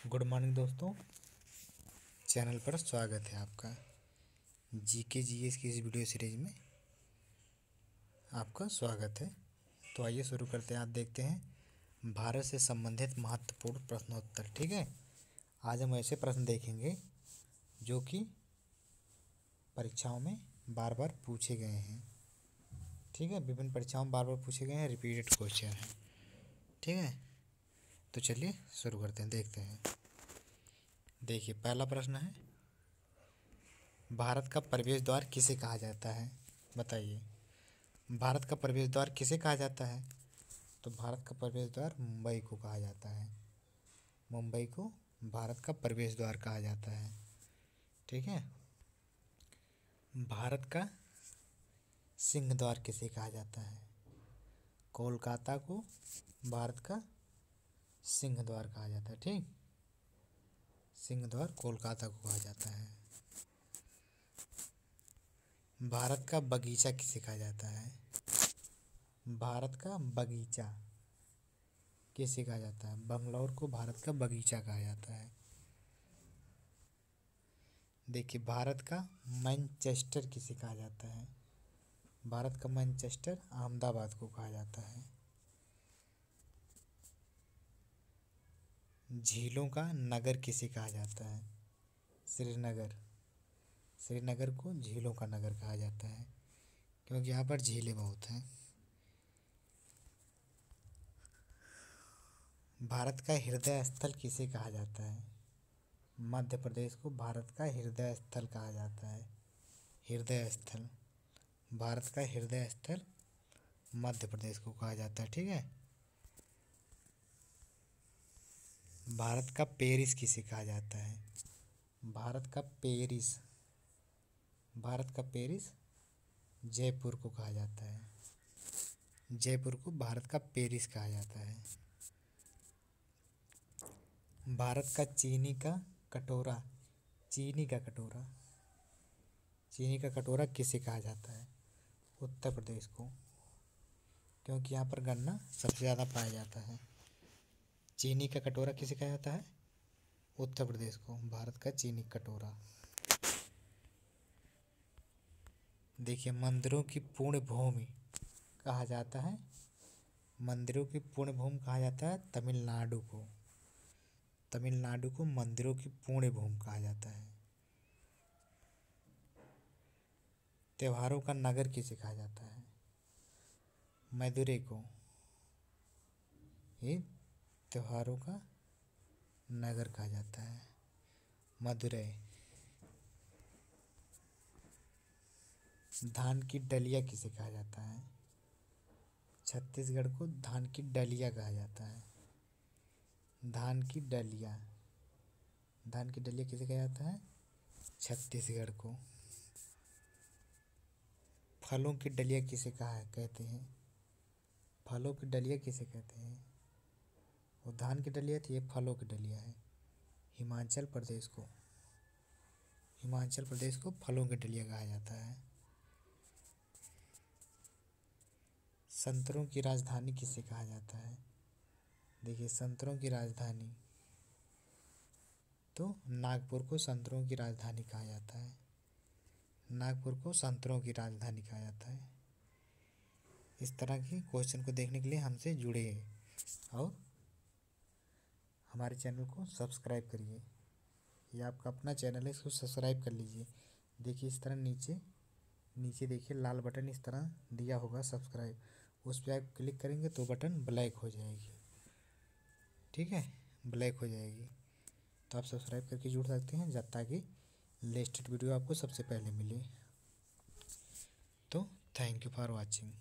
Good morning दोस्तों, channel पर स्वागत है आपका। जीके जीएस की इस वीडियो सीरीज में आपका स्वागत है। तो आइए शुरू करते हैं। आप देखते हैं भारत से संबंधित महत्वपूर्ण प्रश्नोत्तर। ठीक है, आज हम ऐसे प्रश्न देखेंगे जो कि परीक्षाओं में बार बार पूछे गए हैं। ठीक है, विभिन्न परीक्षाओं में बार बार पूछे गए हैं, रिपीटेड क्वेश्चन हैं। ठीक है, तो चलिए शुरू करते हैं, देखते हैं। देखिए, पहला प्रश्न है, भारत का प्रवेश द्वार किसे कहा जाता है? बताइए, भारत का प्रवेश द्वार किसे कहा जाता है? तो भारत का प्रवेश द्वार मुंबई को कहा जाता है। मुंबई को भारत का प्रवेश द्वार कहा जाता है। ठीक है, भारत का सिंह द्वार किसे कहा जाता है? कोलकाता को भारत का सिंह द्वार कहा जाता है। ठीक, सिंह द्वार कोलकाता को कहा जाता है। भारत का बगीचा किसे कहा जाता है? भारत का बगीचा किसे कहा जाता है? बंगलौर को भारत का बगीचा कहा जाता है। देखिए, भारत का मैनचेस्टर किसे कहा जाता है? भारत का मैनचेस्टर अहमदाबाद को कहा जाता है। झीलों का नगर किसे कहा जाता है? श्रीनगर। श्रीनगर को झीलों का नगर कहा जाता है क्योंकि यहाँ पर झीलें बहुत हैं। भारत का हृदय स्थल किसे कहा जाता है? मध्य प्रदेश को भारत का हृदय स्थल कहा जाता है। हृदय स्थल, भारत का हृदय स्थल मध्य प्रदेश को कहा जाता है। ठीक है, भारत का पेरिस किसे कहा जाता है? भारत का पेरिस, भारत का पेरिस जयपुर को कहा जाता है। जयपुर को भारत का पेरिस कहा जाता है। भारत का चीनी का कटोरा, चीनी का कटोरा, चीनी का कटोरा किसे कहा जाता है? उत्तर प्रदेश को, क्योंकि यहाँ पर गन्ना सबसे ज़्यादा पाया जाता है। चीनी का कटोरा किसे कहा जाता है? उत्तर प्रदेश को भारत का चीनी कटोरा। देखिए, मंदिरों की पूर्ण भूमि कहा जाता है, मंदिरों की पूर्ण भूमि कहा जाता है तमिलनाडु को। तमिलनाडु को मंदिरों की पूर्ण भूमि कहा जाता है। त्योहारों का नगर किसे कहा जाता है? मदुरै को, ये त्योहारों का नगर कहा जाता है, मदुरै। धान की डलिया किसे कहा जाता है? छत्तीसगढ़ को धान की डलिया कहा जाता है। धान की डलिया, धान की डलिया किसे कहा जाता है? छत्तीसगढ़ को। फलों की डलिया किसे कहते हैं? फलों की डलिया किसे कहते हैं? वो धान की डलिया थी, ये फलों की डलिया है। हिमाचल प्रदेश को, हिमाचल प्रदेश को फलों की डलिया कहा जाता है। संतरों की राजधानी किसे कहा जाता है? देखिए, संतरों की राजधानी तो नागपुर को संतरों की राजधानी कहा जाता है। नागपुर को संतरों की राजधानी कहा जाता है। इस तरह के क्वेश्चन को देखने के लिए हमसे जुड़े और हमारे चैनल को सब्सक्राइब करिए। ये आपका अपना चैनल है, इसको सब्सक्राइब कर लीजिए। देखिए, इस तरह नीचे नीचे देखिए लाल बटन इस तरह दिया होगा सब्सक्राइब, उस पर आप क्लिक करेंगे तो बटन ब्लैक हो जाएगी। ठीक है, ब्लैक हो जाएगी, तो आप सब्सक्राइब करके जुड़ सकते हैं जब ताकि लेटेस्ट वीडियो आपको सबसे पहले मिले। तो थैंक यू फॉर वॉचिंग।